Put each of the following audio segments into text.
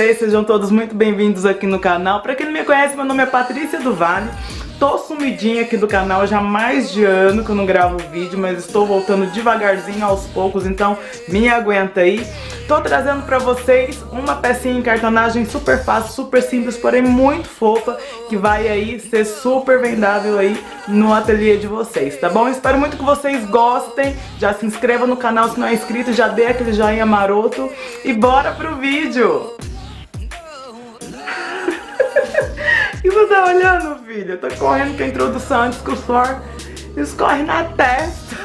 vocês? Sejam todos muito bem-vindos aqui no canal. Pra quem não me conhece, meu nome é Patrícia do Vale. Tô sumidinha aqui do canal já há mais de ano que eu não gravo vídeo, mas estou voltando devagarzinho aos poucos, então me aguenta aí. Tô trazendo pra vocês uma pecinha em cartonagem super fácil, super simples, porém muito fofa, que vai aí ser super vendável aí no ateliê de vocês, tá bom? Espero muito que vocês gostem. Já se inscreva no canal se não é inscrito, já dê aquele joinha maroto e bora pro vídeo! E você tá olhando, filha? Tô correndo com a introdução antes que o suor escorre na testa.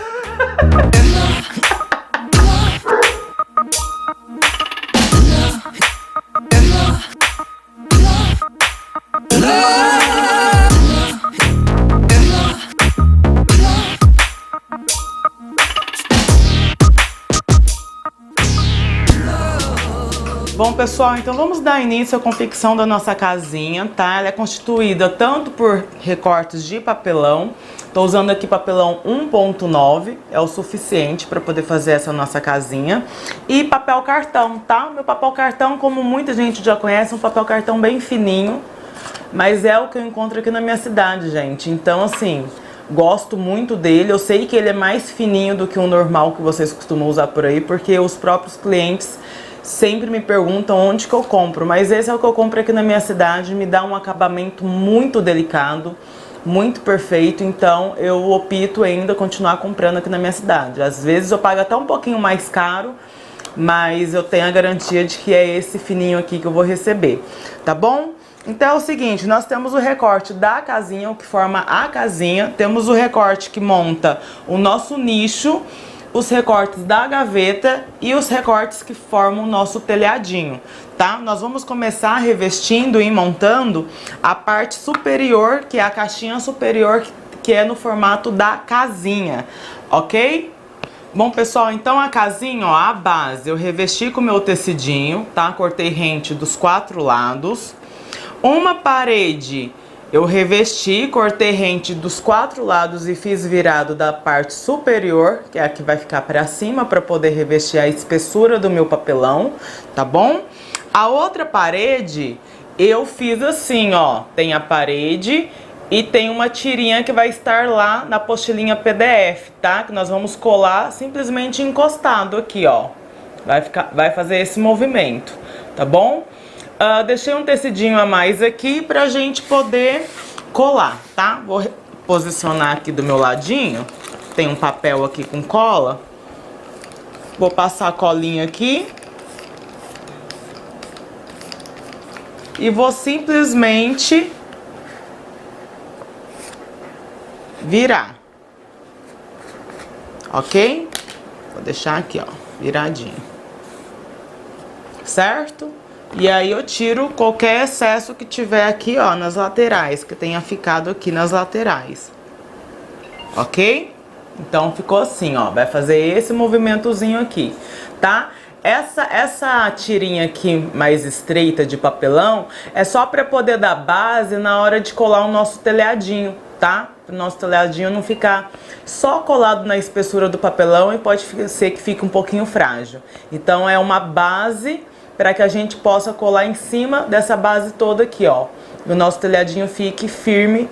Bom, pessoal, então vamos dar início à confecção da nossa casinha, tá? Ela é constituída tanto por recortes de papelão. Tô usando aqui papelão 1.9, é o suficiente para poder fazer essa nossa casinha. E papel cartão, tá? Meu papel cartão, como muita gente já conhece, é um papel cartão bem fininho, mas é o que eu encontro aqui na minha cidade, gente. Então, assim, gosto muito dele. Eu sei que ele é mais fininho do que o normal que vocês costumam usar por aí, porque os próprios clientes sempre me perguntam onde que eu compro, mas esse é o que eu compro aqui na minha cidade, me dá um acabamento muito delicado, muito perfeito, então eu opto ainda continuar comprando aqui na minha cidade. Às vezes eu pago até um pouquinho mais caro, mas eu tenho a garantia de que é esse fininho aqui que eu vou receber, tá bom? Então é o seguinte, nós temos o recorte da casinha, o que forma a casinha, temos o recorte que monta o nosso nicho, os recortes da gaveta e os recortes que formam o nosso telhadinho, tá? Nós vamos começar revestindo e montando a parte superior, que é a caixinha superior, que é no formato da casinha, ok? Bom, pessoal, então a casinha, ó, a base, eu revesti com o meu tecidinho, tá? Cortei rente dos 4 lados. Uma parede eu revesti, cortei rente dos 4 lados e fiz virado da parte superior, que é a que vai ficar para cima, para poder revestir a espessura do meu papelão, tá bom? A outra parede, eu fiz assim, ó, tem a parede e tem uma tirinha que vai estar lá na apostilinha PDF, tá? Que nós vamos colar simplesmente encostado aqui, ó. Vai fazer esse movimento, tá bom? Deixei um tecidinho a mais aqui pra gente poder colar, tá? Vou posicionar aqui do meu ladinho. Tem um papel aqui com cola. Vou passar a colinha aqui. E vou simplesmente virar. Ok? Vou deixar aqui, ó, viradinho. Certo? E aí eu tiro qualquer excesso que tiver aqui, ó, nas laterais, que tenha ficado aqui nas laterais. Ok? Então ficou assim, ó, vai fazer esse movimentozinho aqui, tá? Essa tirinha aqui mais estreita de papelão é só para poder dar base na hora de colar o nosso telhadinho, tá? Para o nosso telhadinho não ficar só colado na espessura do papelão e pode ser que fique um pouquinho frágil. Então é uma base para que a gente possa colar em cima dessa base toda aqui, ó. O nosso telhadinho fique firme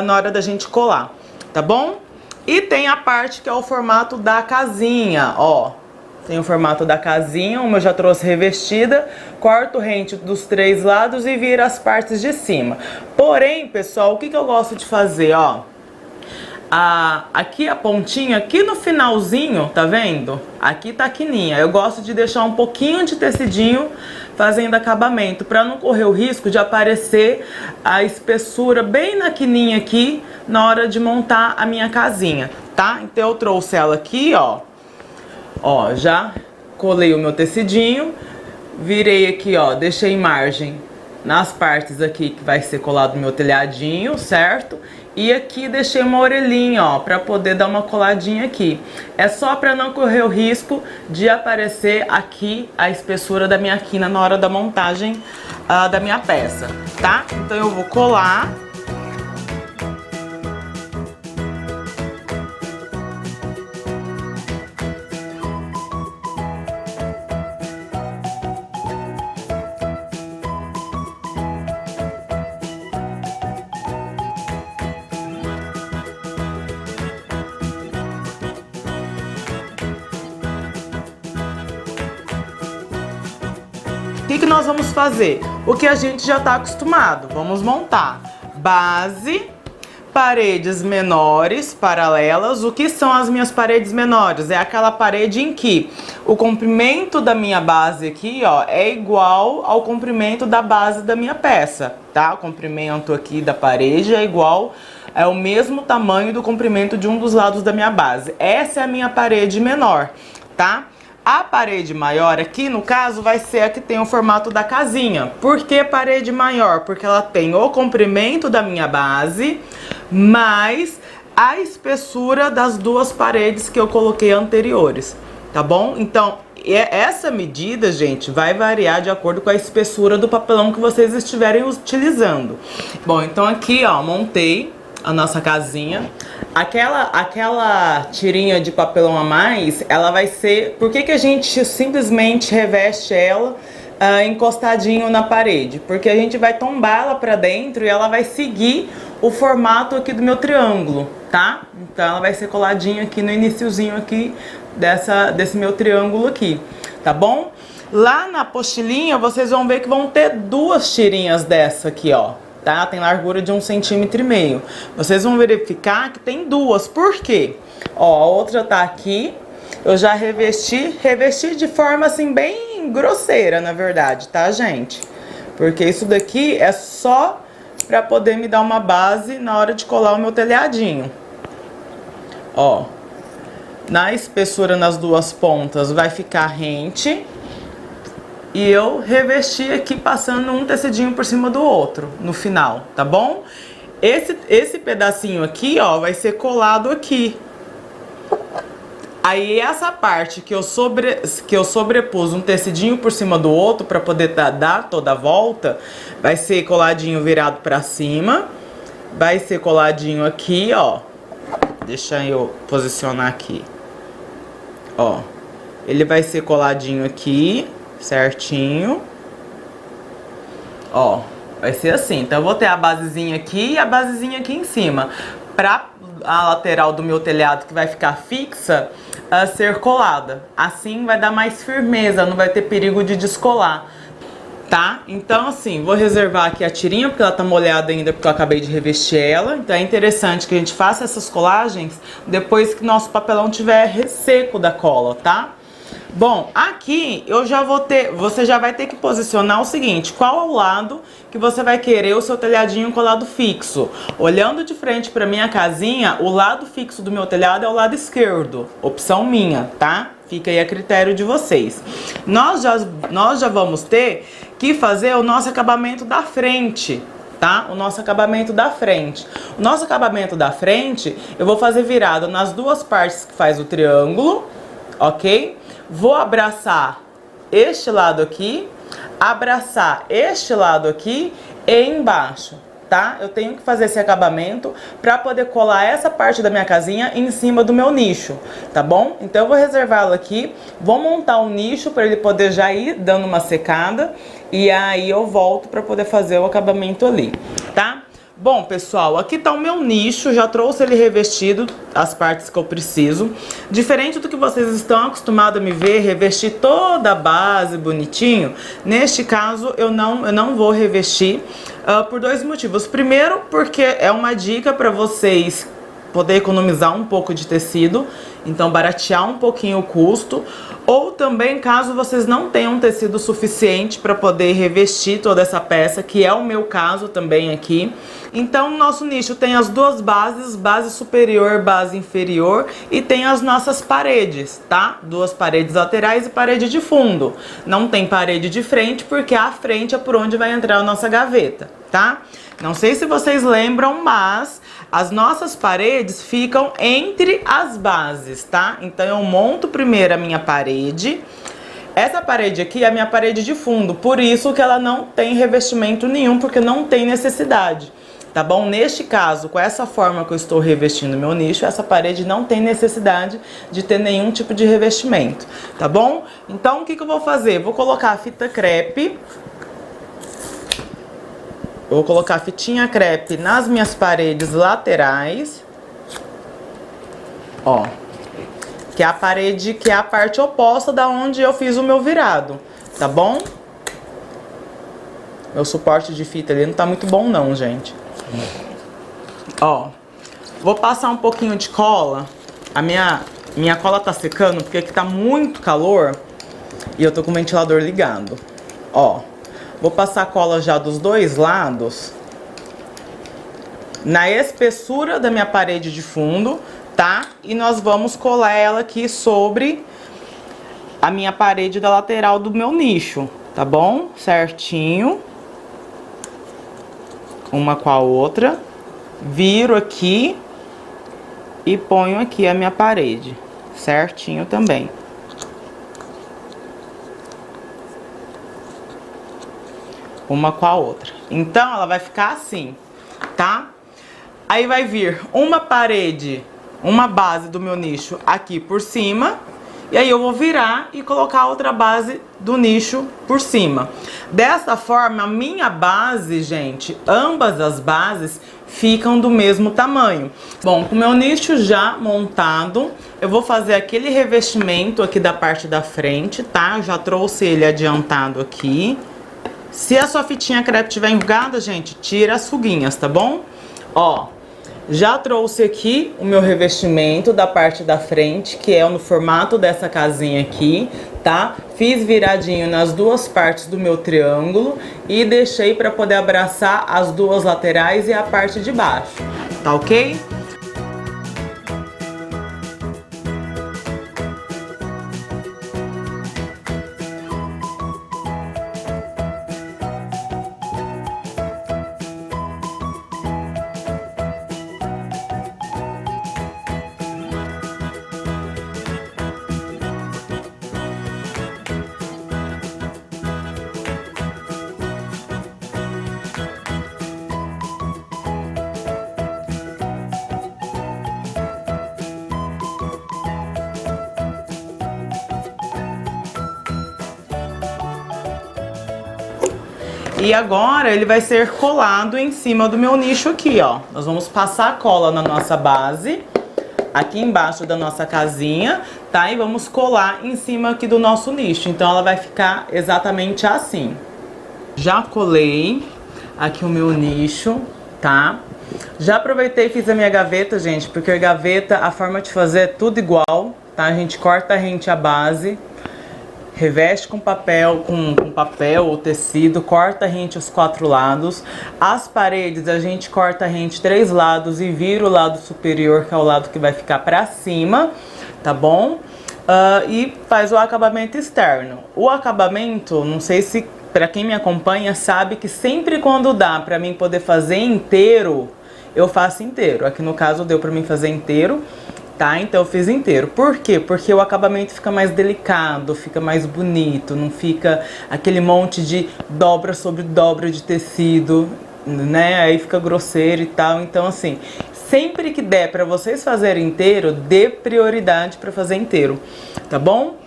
na hora da gente colar, tá bom? E tem a parte que é o formato da casinha, ó. Tem o formato da casinha, uma eu já trouxe revestida, corto rente dos 3 lados e viro as partes de cima. Porém, pessoal, o que eu gosto de fazer, ó? Aqui a pontinha, aqui no finalzinho, tá vendo? Aqui tá a quininha. Eu gosto de deixar um pouquinho de tecidinho fazendo acabamento, pra não correr o risco de aparecer a espessura bem na quininha aqui na hora de montar a minha casinha, tá? Então eu trouxe ela aqui, ó. Ó, já colei o meu tecidinho, virei aqui, ó, deixei margem nas partes aqui que vai ser colado no meu telhadinho, certo? E aqui deixei uma orelhinha, ó, pra poder dar uma coladinha aqui. É só pra não correr o risco de aparecer aqui a espessura da minha quina na hora da montagem da minha peça, tá? Então eu vou colar. que nós vamos fazer? O que a gente já tá acostumado. Vamos montar base, paredes menores, paralelas. O que são as minhas paredes menores? É aquela parede em que o comprimento da minha base aqui, ó, é igual ao comprimento da base da minha peça, tá? O comprimento aqui da parede é igual, é o mesmo tamanho do comprimento de um dos lados da minha base. Essa é a minha parede menor, tá? A parede maior aqui, no caso, vai ser a que tem o formato da casinha. Por que parede maior? Porque ela tem o comprimento da minha base, mais a espessura das duas paredes que eu coloquei anteriores, tá bom? Então, essa medida, gente, vai variar de acordo com a espessura do papelão que vocês estiverem utilizando. Bom, então aqui, ó, montei a nossa casinha. Aquela tirinha de papelão a mais, ela vai ser... Por que a gente simplesmente reveste ela encostadinho na parede? Porque a gente vai tombar ela pra dentro e ela vai seguir o formato aqui do meu triângulo, tá? Então ela vai ser coladinha aqui no iniciozinho aqui desse meu triângulo aqui, tá bom? Lá na apostilinha vocês vão ver que vão ter duas tirinhas dessa aqui, ó. Tá? Tem largura de 1,5 cm. Vocês vão verificar que tem duas. Por quê? Ó, a outra tá aqui. Eu já revesti de forma assim bem grosseira, na verdade, tá, gente? Porque isso daqui é só pra poder me dar uma base na hora de colar o meu telhadinho. Ó, na espessura nas duas pontas vai ficar rente. E eu revesti aqui passando um tecidinho por cima do outro no final, tá bom? Esse pedacinho aqui, ó, vai ser colado aqui. Aí essa parte que eu sobrepus um tecidinho por cima do outro para poder dar toda a volta, vai ser coladinho virado pra cima. Vai ser coladinho aqui, ó. Deixa eu posicionar aqui. Ó, ele vai ser coladinho aqui, certinho. Ó, vai ser assim. Então eu vou ter a basezinha aqui e a basezinha aqui em cima. Pra a lateral do meu telhado, que vai ficar fixa, ser colada. Assim vai dar mais firmeza, não vai ter perigo de descolar, tá? Então assim, vou reservar aqui a tirinha, porque ela tá molhada ainda, porque eu acabei de revestir ela. Então é interessante que a gente faça essas colagens depois que nosso papelão tiver seco da cola, tá? Bom, aqui eu já vou ter, você já vai ter que posicionar o seguinte: qual é o lado que você vai querer o seu telhadinho colado fixo? Olhando de frente para minha casinha, o lado fixo do meu telhado é o lado esquerdo, opção minha, tá? Fica aí a critério de vocês. Nós já vamos ter que fazer o nosso acabamento da frente, tá? O nosso acabamento da frente. O nosso acabamento da frente eu vou fazer virado nas duas partes que faz o triângulo, ok? Vou abraçar este lado aqui, abraçar este lado aqui e embaixo, tá? Eu tenho que fazer esse acabamento para poder colar essa parte da minha casinha em cima do meu nicho, tá bom? Então eu vou reservá-lo aqui, vou montar um nicho para ele poder já ir dando uma secada e aí eu volto para poder fazer o acabamento ali, tá? Bom, pessoal, aqui tá o meu nicho, já trouxe ele revestido, as partes que eu preciso. Diferente do que vocês estão acostumados a me ver, revestir toda a base bonitinho, neste caso eu não vou revestir por dois motivos. Primeiro, porque é uma dica para vocês poder economizar um pouco de tecido, então baratear um pouquinho o custo, ou também caso vocês não tenham tecido suficiente para poder revestir toda essa peça, que é o meu caso também aqui. Então, nosso nicho tem as duas bases, base superior, base inferior, e tem as nossas paredes, tá? Duas paredes laterais e parede de fundo. Não tem parede de frente, porque a frente é por onde vai entrar a nossa gaveta, tá? Não sei se vocês lembram, mas as nossas paredes ficam entre as bases, tá? Então eu monto primeiro a minha parede. Essa parede aqui é a minha parede de fundo, por isso que ela não tem revestimento nenhum, porque não tem necessidade, tá bom? Neste caso, com essa forma que eu estou revestindo meu nicho, essa parede não tem necessidade de ter nenhum tipo de revestimento, tá bom? Então o que eu vou fazer? Vou colocar a fita crepe. Eu vou colocar a fitinha crepe nas minhas paredes laterais. Ó. Que é a parede, que é a parte oposta da onde eu fiz o meu virado, tá bom? Meu suporte de fita ali não tá muito bom não, gente. Ó, vou passar um pouquinho de cola. A minha cola tá secando porque aqui tá muito calor e eu tô com o ventilador ligado. Ó, vou passar cola já dos dois lados, na espessura da minha parede de fundo, tá? E nós vamos colar ela aqui sobre a minha parede da lateral do meu nicho, tá bom? Certinho. Uma com a outra. Viro aqui e ponho aqui a minha parede, certinho também. Uma com a outra. Então, ela vai ficar assim, tá? Aí vai vir uma parede, uma base do meu nicho aqui por cima. E aí eu vou virar e colocar outra base do nicho por cima. Dessa forma, a minha base, gente, ambas as bases ficam do mesmo tamanho. Bom, com o meu nicho já montado, eu vou fazer aquele revestimento aqui da parte da frente, tá? Eu já trouxe ele adiantado aqui. Se a sua fitinha crepe estiver enrugada, gente, tira as fuguinhas, tá bom? Ó, já trouxe aqui o meu revestimento da parte da frente, que é no formato dessa casinha aqui, tá? Fiz viradinho nas duas partes do meu triângulo e deixei para poder abraçar as duas laterais e a parte de baixo, tá ok? E agora ele vai ser colado em cima do meu nicho aqui, ó. Nós vamos passar a cola na nossa base, aqui embaixo da nossa casinha, tá? E vamos colar em cima aqui do nosso nicho. Então ela vai ficar exatamente assim. Já colei aqui o meu nicho, tá? Já aproveitei e fiz a minha gaveta, gente, porque a gaveta, a forma de fazer é tudo igual, tá? A gente corta rente a base, reveste com papel, papel ou tecido, corta rente os 4 lados. As paredes a gente corta rente 3 lados e vira o lado superior, que é o lado que vai ficar pra cima, tá bom? E faz o acabamento externo. O acabamento, não sei se pra quem me acompanha sabe que sempre quando dá pra mim poder fazer inteiro, eu faço inteiro. Aqui no caso deu pra mim fazer inteiro. Tá? Então eu fiz inteiro. Por quê? Porque o acabamento fica mais delicado, fica mais bonito, não fica aquele monte de dobra sobre dobra de tecido, né? Aí fica grosseiro e tal. Então assim, sempre que der pra vocês fazerem inteiro, dê prioridade pra fazer inteiro, tá bom?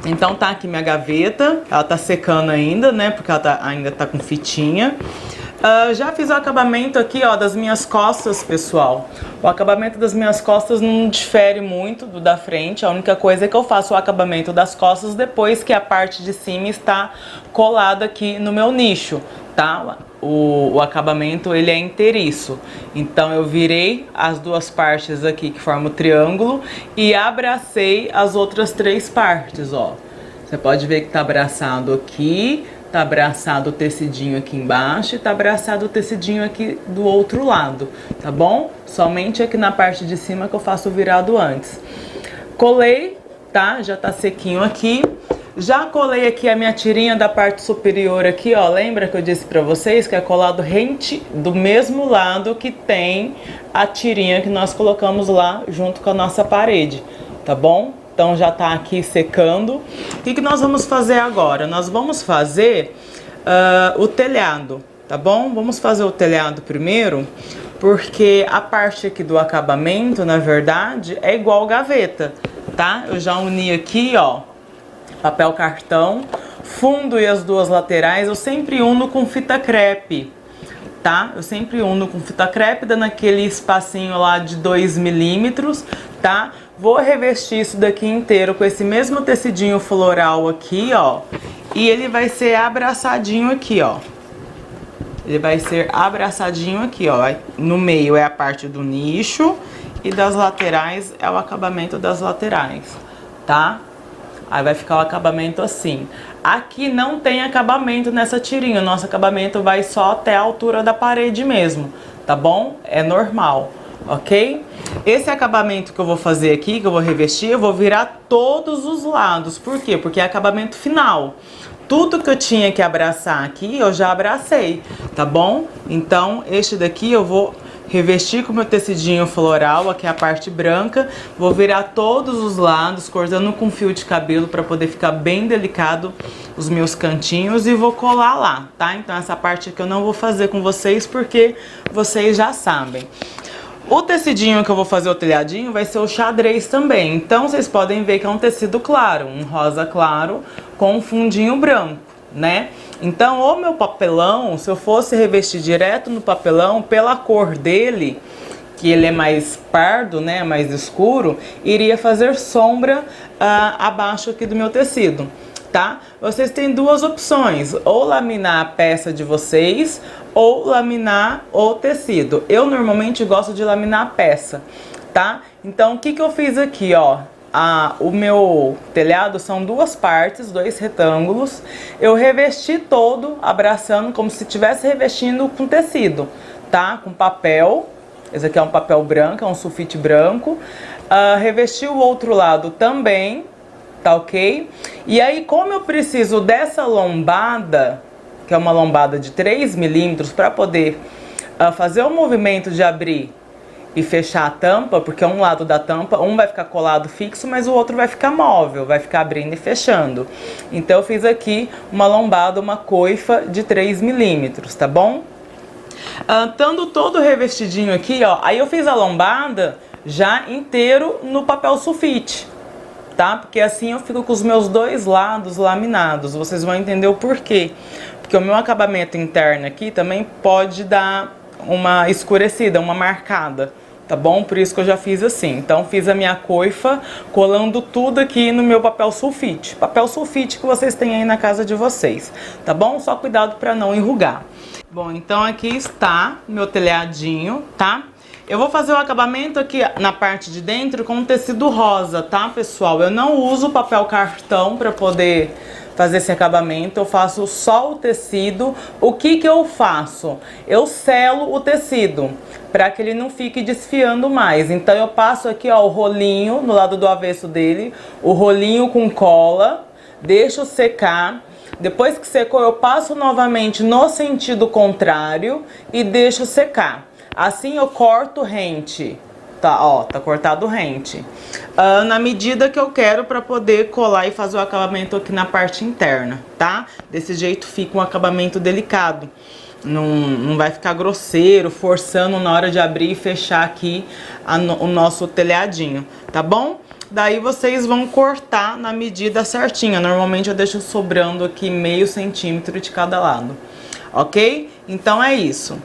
Então tá aqui minha gaveta, ela tá secando ainda, né? Porque ela ainda tá com fitinha. Já fiz o acabamento aqui, ó, das minhas costas, pessoal. O acabamento das minhas costas não difere muito do da frente. A única coisa é que eu faço o acabamento das costas depois que a parte de cima está colada aqui no meu nicho, tá? O acabamento, ele é inteiriço. Então eu virei as duas partes aqui que formam o triângulo e abracei as outras 3 partes, ó. Você pode ver que tá abraçado aqui, tá abraçado o tecidinho aqui embaixo e tá abraçado o tecidinho aqui do outro lado, tá bom? Somente aqui na parte de cima que eu faço o virado antes. Colei, tá? Já tá sequinho aqui. Já colei aqui a minha tirinha da parte superior aqui, ó. Lembra que eu disse pra vocês que é colado rente do mesmo lado que tem a tirinha que nós colocamos lá junto com a nossa parede, tá bom? Então já tá aqui secando. O que nós vamos fazer agora? Nós vamos fazer o telhado, tá bom? Vamos fazer o telhado primeiro, porque a parte aqui do acabamento, na verdade, é igual gaveta, tá? Eu já uni aqui, ó, papel cartão, fundo e as duas laterais, eu sempre uno com fita crepe, tá? Eu sempre uno com fita crepe, dando aquele espacinho lá de 2 milímetros, tá? Vou revestir isso daqui inteiro com esse mesmo tecidinho floral aqui, ó. E ele vai ser abraçadinho aqui, ó. ele vai ser abraçadinho aqui, ó. No meio é a parte do nicho e das laterais é o acabamento das laterais, tá? Aí vai ficar o acabamento assim. Aqui não tem acabamento nessa tirinha, o nosso acabamento vai só até a altura da parede mesmo, tá bom? É normal, ok? Esse acabamento que eu vou fazer aqui, que eu vou revestir, eu vou virar todos os lados. Por quê? Porque é acabamento final. Tudo que eu tinha que abraçar aqui, eu já abracei, tá bom? Então, este daqui eu vou revestir com o meu tecidinho floral, aqui é a parte branca. Vou virar todos os lados, cortando com fio de cabelo para poder ficar bem delicado os meus cantinhos e vou colar lá, tá? Então essa parte aqui eu não vou fazer com vocês porque vocês já sabem. O tecidinho que eu vou fazer o telhadinho vai ser o xadrez também. Então vocês podem ver que é um tecido claro, um rosa claro com um fundinho branco, né? Então o meu papelão, se eu fosse revestir direto no papelão, pela cor dele, que ele é mais pardo, né, mais escuro, iria fazer sombra abaixo aqui do meu tecido, tá? Vocês têm duas opções, ou laminar a peça de vocês, ou laminar o tecido. Eu normalmente gosto de laminar a peça, tá? Então o que que eu fiz aqui, ó? O meu telhado são duas partes, dois retângulos. Eu revesti todo, abraçando como se estivesse revestindo com tecido, tá? Com papel. Esse aqui é um papel branco, é um sulfite branco. Revesti o outro lado também, tá ok? E aí, como eu preciso dessa lombada, que é uma lombada de 3 milímetros, para poder fazer o movimento de abrir e fechar a tampa, porque um lado da tampa, um vai ficar colado fixo, mas o outro vai ficar móvel, vai ficar abrindo e fechando. Então eu fiz aqui uma lombada, uma coifa de 3 milímetros, tá bom? Estando todo revestidinho aqui, ó, aí eu fiz a lombada já inteiro no papel sulfite, tá? Porque assim eu fico com os meus dois lados laminados, vocês vão entender o porquê. Porque o meu acabamento interno aqui também pode dar uma escurecida, uma marcada, tá bom? Por isso que eu já fiz assim. Então fiz a minha coifa colando tudo aqui no meu papel sulfite. Papel sulfite que vocês têm aí na casa de vocês, tá bom? Só cuidado para não enrugar. Bom, então aqui está meu telhadinho, tá? Eu vou fazer o acabamento aqui na parte de dentro com tecido rosa, tá, pessoal? Eu não uso papel cartão para poder fazer esse acabamento, eu faço só o tecido. O que que eu faço? Eu selo o tecido para que ele não fique desfiando mais. Então eu passo aqui, ó, o rolinho no lado do avesso dele, o rolinho com cola, deixo secar. Depois que secou, eu passo novamente no sentido contrário e deixo secar. Assim eu corto rente. Tá, ó, tá cortado rente. Na medida que eu quero para poder colar e fazer o acabamento aqui na parte interna, tá? Desse jeito fica um acabamento delicado. Não vai ficar grosseiro, forçando na hora de abrir e fechar aqui o nosso telhadinho, tá bom? Daí vocês vão cortar na medida certinha. Normalmente eu deixo sobrando aqui meio centímetro de cada lado, ok? Então é isso.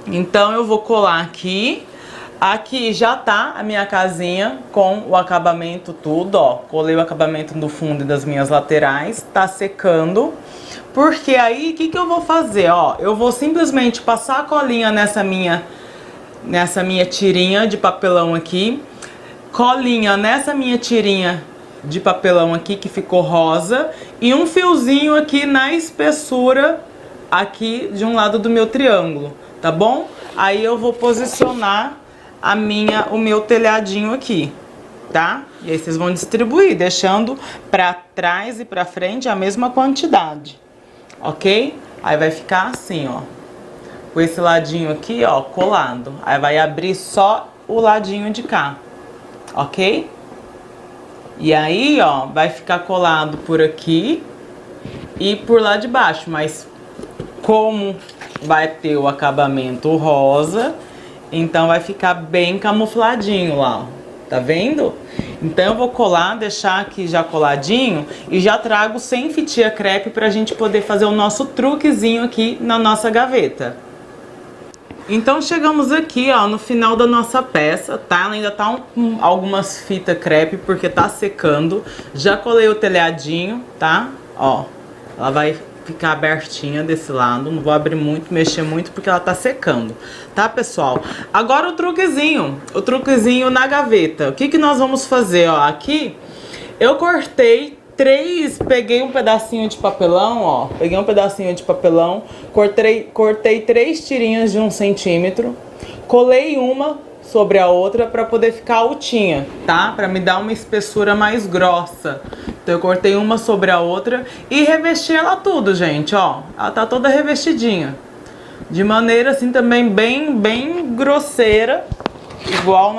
Então eu vou colar aqui. Aqui já tá a minha casinha com o acabamento tudo, ó. Colei o acabamento do fundo e das minhas laterais, tá secando. Porque aí, o que que eu vou fazer, ó? Eu vou simplesmente passar a colinha nessa minha tirinha de papelão aqui. Colinha nessa minha tirinha de papelão aqui, que ficou rosa. E um fiozinho aqui na espessura aqui de um lado do meu triângulo, tá bom? Aí eu vou posicionar o meu telhadinho aqui, tá? E aí vocês vão distribuir, deixando pra trás e pra frente a mesma quantidade, ok? Aí vai ficar assim, ó, com esse ladinho aqui, ó, colado. Aí vai abrir só o ladinho de cá, ok? E aí, ó, vai ficar colado por aqui e por lá de baixo, mas como vai ter o acabamento rosa, então vai ficar bem camufladinho lá, ó. Tá vendo? Então eu vou colar, deixar aqui já coladinho e já trago sem fitia crepe pra gente poder fazer o nosso truquezinho aqui na nossa gaveta. Então chegamos aqui, ó, no final da nossa peça, tá? Ela ainda tá com algumas fitas crepe porque tá secando. Já colei o telhadinho, tá? Ó, ela vai ficar abertinha desse lado. Não vou abrir muito, mexer muito, porque ela tá secando, tá, pessoal? Agora o truquezinho na gaveta. O que que nós vamos fazer, ó? Aqui eu cortei peguei um pedacinho de papelão, ó. Peguei um pedacinho de papelão, cortei 3 tirinhas de 1 centímetro, colei uma sobre a outra pra poder ficar altinha, tá? Pra me dar uma espessura mais grossa. Então eu cortei uma sobre a outra e revesti ela tudo, gente, ó. Ela tá toda revestidinha. De maneira assim também bem grosseira. Igual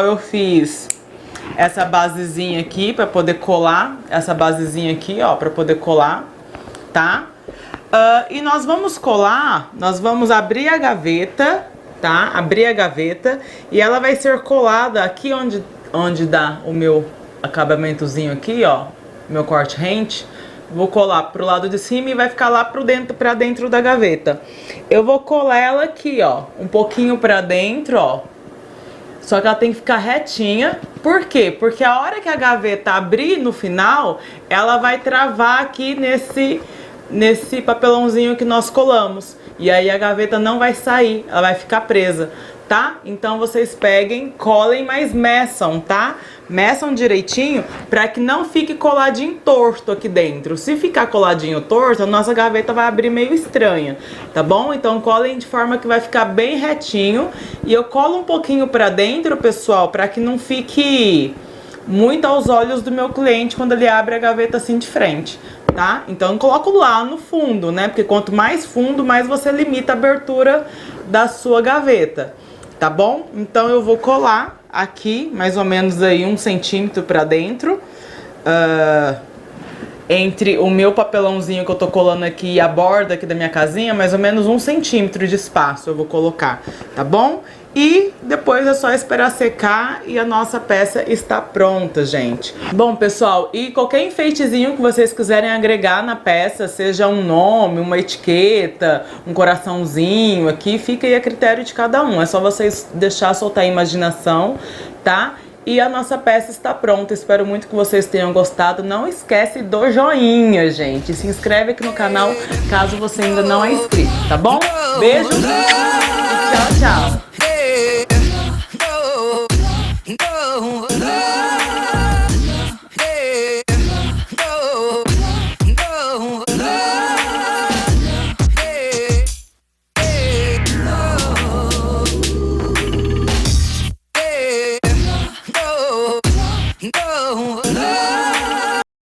eu fiz essa basezinha aqui pra poder colar. Essa basezinha aqui, ó, pra poder colar, tá? E nós vamos colar, nós vamos abrir a gaveta, tá? Abrir a gaveta e ela vai ser colada aqui onde dá o meu acabamentozinho aqui, ó, meu corte rente. Vou colar pro lado de cima e vai ficar lá pra dentro da gaveta. Eu vou colar ela aqui, ó, um pouquinho pra dentro, ó. Só que ela tem que ficar retinha. Por quê? Porque a hora que a gaveta abrir no final, ela vai travar aqui nesse papelãozinho que nós colamos. E aí a gaveta não vai sair, ela vai ficar presa, tá? Então vocês peguem, colem, mas meçam, tá? Meçam direitinho pra que não fique coladinho torto aqui dentro. Se ficar coladinho torto, a nossa gaveta vai abrir meio estranha, tá bom? Então colem de forma que vai ficar bem retinho. E eu colo um pouquinho pra dentro, pessoal, pra que não fique muito aos olhos do meu cliente quando ele abre a gaveta assim de frente, tá? Então eu coloco lá no fundo, né? Porque quanto mais fundo, mais você limita a abertura da sua gaveta, tá bom? Então eu vou colar aqui, mais ou menos aí 1 centímetro pra dentro, entre o meu papelãozinho que eu tô colando aqui e a borda aqui da minha casinha, mais ou menos 1 centímetro de espaço eu vou colocar, tá bom? E depois é só esperar secar e a nossa peça está pronta, gente. Bom, pessoal, e qualquer enfeitezinho que vocês quiserem agregar na peça, seja um nome, uma etiqueta, um coraçãozinho aqui, fica aí a critério de cada um. É só vocês deixar soltar a imaginação, tá? E a nossa peça está pronta. Espero muito que vocês tenham gostado. Não esquece do joinha, gente. Se inscreve aqui no canal caso você ainda não é inscrito, tá bom? Beijo e tchau, tchau. No.